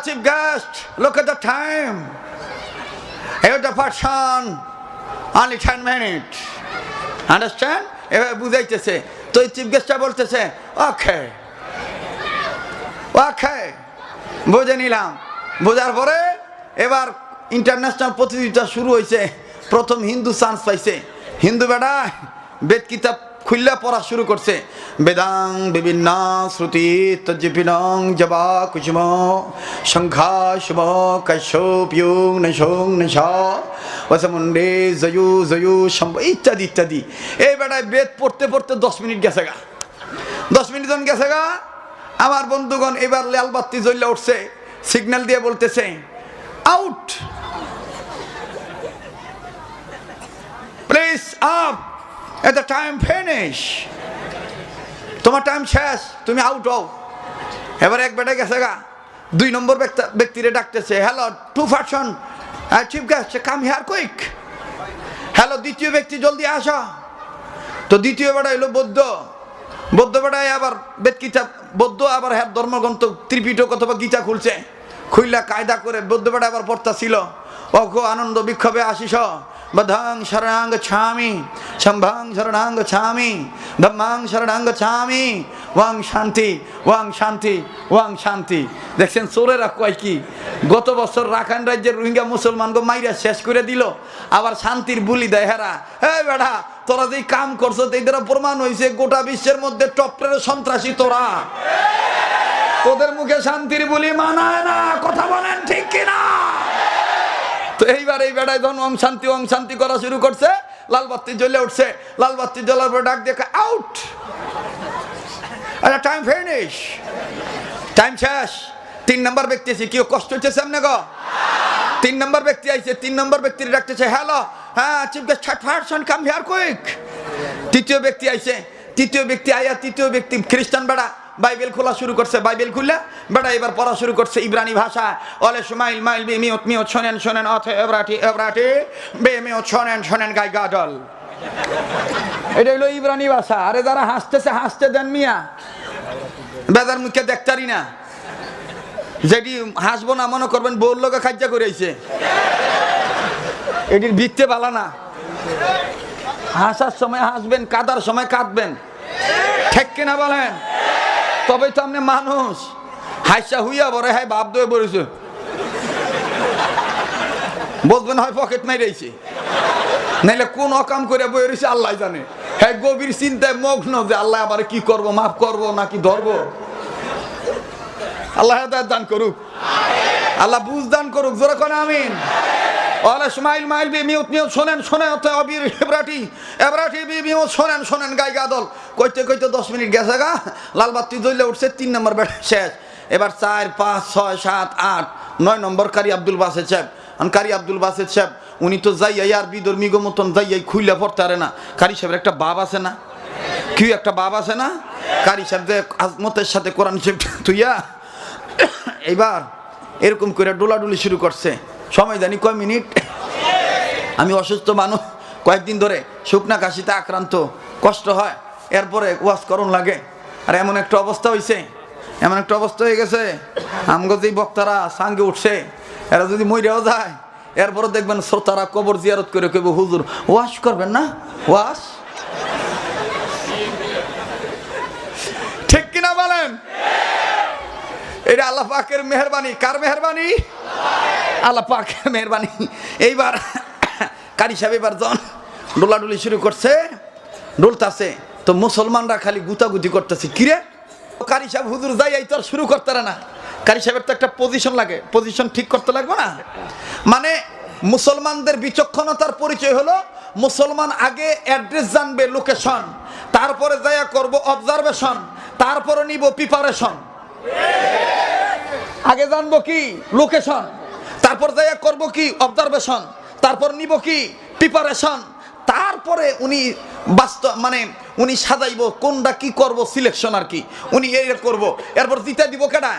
chief guest, look at the time. Here's the person, only 10 minutes. Understand? এবার বুঝাইতেছে তো এই chief গেস্টটা বলতেছে ওকে ওকে বুঝে নিলাম। বোঝার পরে এবার ইন্টারন্যাশনাল প্রতিযোগিতা শুরু হয়েছে। প্রথম হিন্দু চান্স পাইছে। হিন্দু বেটা বেদ কিতাব খুললা পড়া শুরু করছে। বেদাং বিভিন্ন শ্রুতি তজ্জিপিনং জবা কুসুম সংঘা শুভ কাশ্যপ্যুং নশং নশ ওসমুন্ডে জয়ু জয়ু সম্ভ ইত্যাদি ইত্যাদি। এই বেটায় বেদ পড়তে পড়তে 10 মিনিট গেছে গা। 10 মিনিট গেছে গা। আমার বন্ধুগণ এবার লাল বাতি জ্বলে উঠছে, সিগন্যাল দিয়ে বলতেছে out, please up, at the time finish, তোমার টাইম শেষ, তুমি আউট হও। এবার এক বেটা গেছে গা। 2 নম্বর ব্যক্তিরে ডাকতেছে, hello two person chief guest come here quick. Hello দ্বিতীয় ব্যক্তি জলদি আসো। তো দ্বিতীয় বেটা এলো বৌদ্ধ। বৌদ্ধ বেটায় আবার বেদ কিতাব বৌদ্ধ আবার হ্যাঁ ধর্মগ্রন্থ ত্রিপিটক অথবা গীতা খুলছে। খুললা কায়দা করে বৌদ্ধ বেটা আবার পড়তা ছিল অঘো আনন্দ বিক্ষোভে আসিস বধাং শরণাঙ্গ ছামি সম্ভাং শরণাঙ্গ ছামি ধম্মাং শরণাঙ্গ ছামি ওয়াং শান্তি ওয়াং শান্তি ওয়াং শান্তি। দেখছেন চোরেরা কয় কি, গত বছর রাখাইন রাজ্যের রোহিঙ্গা মুসলমানকে মাইরা শেষ করে দিল, আবার শান্তির বুলি দেয় হেরা। হ্যাঁ বেটা তোরা যেই কাম করছো এই দ্বারা প্রমাণ হয়েছে গোটা বিশ্বের মধ্যে টপের সন্ত্রাসী তোরা। তোদের মুখে শান্তির বুলি মানায় না, কথা বলেন ঠিক কিনা? তো এইবার এই বেড়ায় যখন ওং শান্তি করা শুরু করছে, লাল বাতি জ্বলে উঠছে। লাল বাতি জ্বলার পর ডাক দেখে আউট, আচ্ছা টাইম ফিনিশ, টাইম শেষ। 3 নম্বর ব্যক্তি আছে, কেউ কষ্ট হচ্ছে সামনে গো। 3 নম্বর ব্যক্তি আইছে। 3 নম্বর ব্যক্তির ডাকতেছে হ্যালো হ্যাঁ chief guest person come here quick. তৃতীয় ব্যক্তি আইছে। তৃতীয় ব্যক্তি আয়া তৃতীয় ব্যক্তি খ্রিস্টান বেড়া বাইবেল খোলা শুরু করছে। বাইবেল খুললে বেটা এবার পড়া শুরু করছে ইব্রানি ভাষা। অলে সুমাইল মাইল বি মিউত মিউত শোনেন শোনেন অথে এব্রাটি এব্রাটি বে মিউত শোনেন শোনেন গাই গাডল। এটা হলো ইব্রানি ভাষা। আরে যারা হাসতেছে হাসতে দেন মিয়া, বেজার মুখে দেখতারি না। যেটি হাসবো না মনে করবেন বউর লোকে খাজ্জা করে আইছে, এটির ভিত্তে বালা না। হাসার সময় হাসবেন, কাদার সময় কাঁদবেন, ঠিক কিনা বলেন? তবেই তো আপনি মানুষ। হাসা হুইয়া বড় হ্যাঁ বাপ দয়ে বলেছে, বলবেন হয় পকেট মাইরাইছে, নাইলে কোন অকাম করে বয়ে রয়েছে আল্লাহ জানে। হ্যাঁ গভীর চিন্তায় মগ্ন যে আল্লাহ আবার কি করব, মাফ করব নাকি ধরবো। আল্লাহ হেদায়েত দান করুক, আল্লাহ বুঝ দান করুক, জোরে কোন আমিন। ওয়ালা সুমাইল মাইল বি মিউত মিউত শোনেন শোনেন অথে অবির এব্রাটি এব্রাটি বি মিউত শোনেন শোনেন গাই গাদল। কইতে কইতে 10 মিনিট গেছে গা। লাল বাতি জ্বলে উঠছে। 3 নম্বর বেটা শেষ। এবার 4 5 6 7 8 9 নম্বর কারি আব্দুল বাসেদ সাহেব। কারি আব্দুল বাসেদ সাহেব উনি তো যাইয়াই আর বিধর্মীগো মতন যাইয়াই খুইলা পড়তে পারে না। কারি সাহেবের একটা বাপ আছে না, কি একটা বাপ আছে না? কারি সাহেব আজমতের সাথে কোরআন শরীফ তুইয়া এইবার এরকম করে ডোলাডুলি শুরু করছে। সময় জানি কয় মিনিট। আমি অসুস্থ মানুষ, কয়েকদিন ধরে শুকনা কাশিতে আক্রান্ত, কষ্ট হয়, এরপরে ওয়াজ করণ লাগে। আর এমন একটা অবস্থা হয়েছে, এমন একটা অবস্থা হয়ে গেছে আমগো যেই বক্তারা সাঙ্গে উঠছে এরা যদি মইরাও যায়, এরপরে দেখবেন শ্রোতারা কবর জিয়ারত করে কইব হুজুর ওয়াজ করবেন না, ওয়াজ। ঠিক কিনা বলেন? এটা আল্লাহ পাকের মেহেরবানি। কার মেহেরবানি? আল্লাহ পাকের মেহেরবানি। এইবার কারি সাহেব এবার জন ডোলাডুলি শুরু করছে, ডুলতাছে। তো মুসলমানরা খালি গুতাগুতি করতেছে, কিরে কারি সাহেব হুজুর যাই এই তো আর শুরু করতে না। কারি সাহেবের তো একটা পজিশন লাগে, পজিশন ঠিক করতে লাগবে না? মানে মুসলমানদের বিচক্ষণতার পরিচয় হলো মুসলমান আগে অ্যাড্রেস জানবে, লোকেশন, তারপরে যাইয়া করব অবজারভেশন, তারপরে নিব প্রিপারেশন। আগে জানবো কি লোকেশন, তারপর যাইয়া করব কি অবজারভেশন, তারপর নিব কি প্রিপারেশন, তারপরে উনি বাস্তব মানে উনি সাজাইব কোনটা কি করব সিলেকশন আর কি, উনি এই করব, এরপর জিতা দিব কেডা?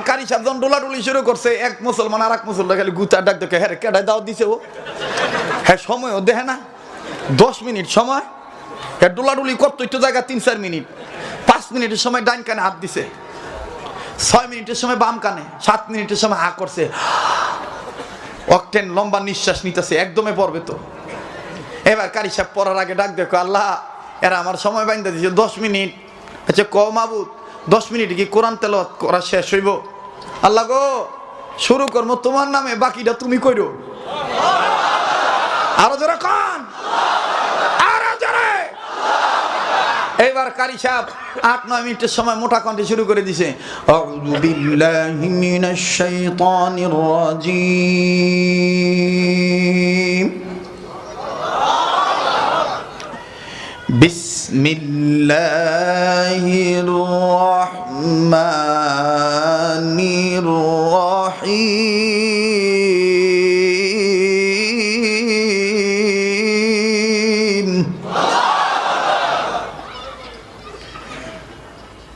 কারি সাহেব যখন ডোলাডুলি শুরু করছে, এক মুসলমান আর এক মুসলমান খালি গুতা ডাক দেখে হ্যাঁ কেডা দাওয়াত দিছে ও, হ্যাঁ সময়ও দেখে না 10 মিনিট সময়, হ্যাঁ ডোলাডুলি করতো একটু জায়গা 3-4 মিনিট, 5 মিনিটের সময় ডাইন কানে হাত দিছে, 6 মিনিটের সময় বাম কানে, 7 মিনিটের সময় হা করছে, অকটেন লম্বা নিঃশ্বাস নিতেছে, একদমে পড়বে তো। এবার কারি সাহেব পড়ার আগে ডাক দেখো, আল্লাহ এরা আমার সময় বাইন্দা দিয়েছে 10 মিনিট। আচ্ছা ক মাবুদ 10 মিনিট কি কোরআন তেলাওয়াত করা শেষ হইব? আল্লাহ গো শুরু করবো তোমার নামে, বাকিটা তুমি কইরো। আরো জোরে কান, আরো জোরে। এইবার কারি সাহেব 8-9 মিনিটের সময় মোটা কণ্ঠে শুরু করে দিছে, আউযু বিল্লাহি মিনাশ শাইতানির রাজীম, বিসমিল্লাহির রহমানির রহিম,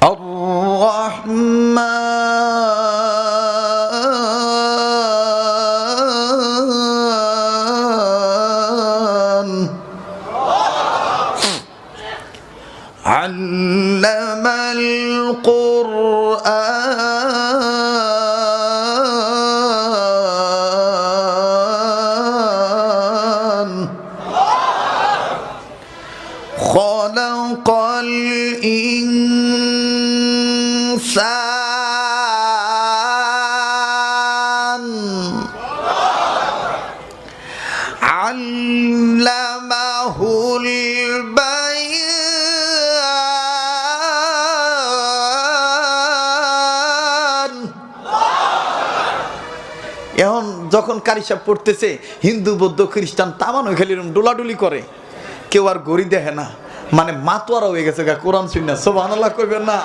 আর-রহমান আল্লামাল কুরআন খালাকাল ইনসান আল্লামাহুল বায়ান। এখন যখন কারি সাহেব পড়তেছে, হিন্দু বৌদ্ধ খ্রিস্টান তামানো খালি ডোলাডুলি করে, কেউ আর গড়ি দেখে না, মানে মাতোয়ারা হয়ে গেছে গা কোরআন শুনে। সুবহানাল্লাহ কইবেন না?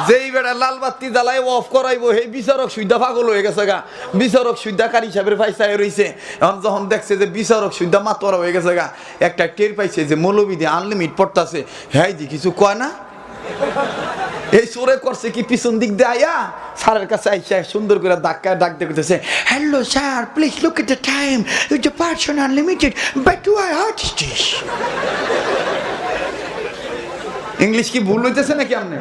যেই বেড়া লাল বাতি জ্বালাই অফ করাইবো, হে বিচারক সুইদা পাগল হয়ে গেছে গা। বিচারক সুইদা কারি সাহেবের ফাইসায় রইছে। এখন যখন দেখছে যে বিচারক সুইদা মাতোয়ারা হয়ে গেছে গা, একটা টের পাইছে যে মৌলবী দিয়ে আনলিমিট পড়তাছে, হ্যাঁ জি কিছু কয় না। এই চোরে করছে কি, পিছন দিক দিয়ে আয়া স্যারের কাছে আইসা সুন্দর করে ডাক দেখতেছে, hello sir please look at the time, it's the person unlimited but to I artist. English কি ভুল হইতেছে নাকি আপনি?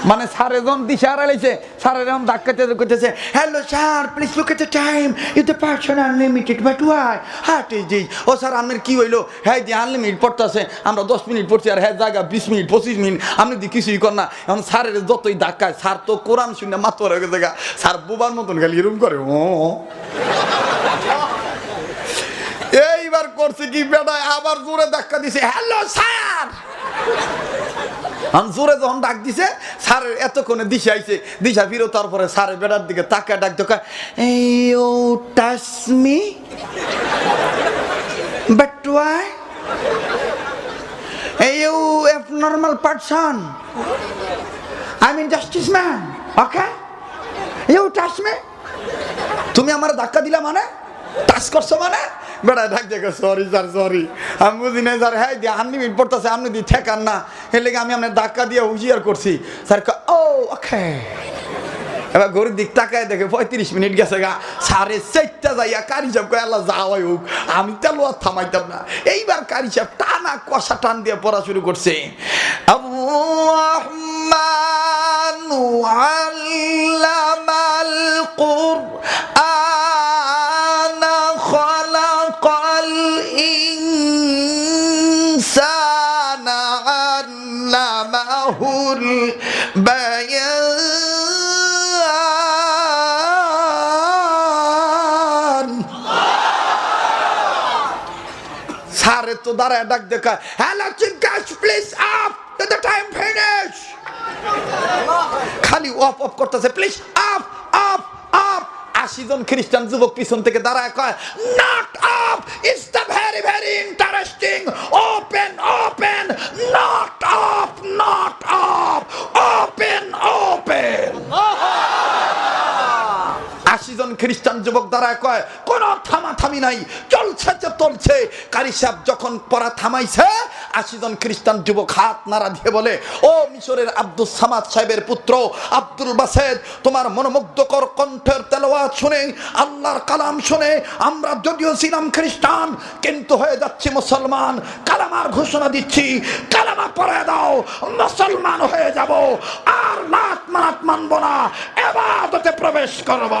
মানে স্যার যখন দিশা হারাইছে, স্যারের এরকম ধাক্কাতে করতেছে, hello sir please look at the time, it's the person unlimited but why artist. ও স্যার আপনার কি হইলো? হ্যাঁ যে আনলিমিটেড পড়তেছে, আমরা 10 মিনিট পড়ছি, আর হ্যাঁ জায়গা 20 মিনিট 25 মিনিট, আপনি দি কিছুই কর না। এখন স্যারের যতই ধাক্কায়, স্যার তো কোরআন শুনে মাত্র হয়ে গেছে গা, স্যার বোবার মতন খালি এরকম করে। এইবার করছে কি বেটায় আবার জোরে ধাক্কা দিছে, হ্যালো স্যার। জোরে যখন ডাক দিছে, স্যারের এতক্ষণে দিশা আইছে, দিশা ফিরো, তারপরে স্যারের বেটার দিকে তাকায় ডাক দেখা, you touch me but why, you abnormal person, I mean justice man, okay, you touch me, তুমি আমার ধাক্কা দিলা মানে, টাচ করছো মানে। বেড়া ডাক দেখে, সরি স্যার সরি, আমি বুঝি নাই স্যার, হ্যাঁ দিয়ে আপনি মিট পড়তেছে, আপনি দিয়ে ঠেকান না, এর লেগে আমি আপনার ধাক্কা দিয়ে হুঁশিয়ার করছি। স্যার ও ওকে। এবার ঘড়ির দিক তাকায় দেখে 35 মিনিট গেছে গা, 4:30 যাইয়া কারি সাহেব কয় আল্লাহ যাওয়াই হোক, আমি তেলো আর থামাইতাম না। এইবার কারি সাহেব টানা কষা টান দিয়ে পড়া শুরু করছে, আর-রহমানু আল্লামাল কুরআন খালাকাল ইনসানা আল্লামাহুল বায়ান। স্যারে তো দাঁড়ায় ডাক দেখা, hello chief guest please up, the time finish. খালি অফ অফ করতেছে, প্লিজ আপ আপ আপ। 80 জন খ্রিস্টান যুবক পিছন থেকে দাঁড়ায় কয়, not up, it's the very very interesting, open open, not up not up, open open. 80 জন একজন খ্রিস্টান যুবক দাঁড়ায় কয়, কোন থামাথামি নাই, চলছে যে চলছে। কারি সাহেব যখন পড়া থামাইছে, 80 জন খ্রিস্টান যুবক হাত নাড়া দিয়ে বলে, ও মিশরের আব্দুল সামাদ সাহেবের পুত্র আব্দুল বাসেদ, তোমার মনোমুগ্ধকর কণ্ঠের তেলাওয়াত শুনে, আল্লাহর কালাম শুনে আমরা যদিও ছিলাম খ্রিস্টান কিন্তু হয়ে যাচ্ছি মুসলমান। কালামার ঘোষণা দিচ্ছি, কালামা পড়ে দাও, মুসলমান হয়ে যাব, আর লাত মানত মানব না, ইবাদতে প্রবেশ করব।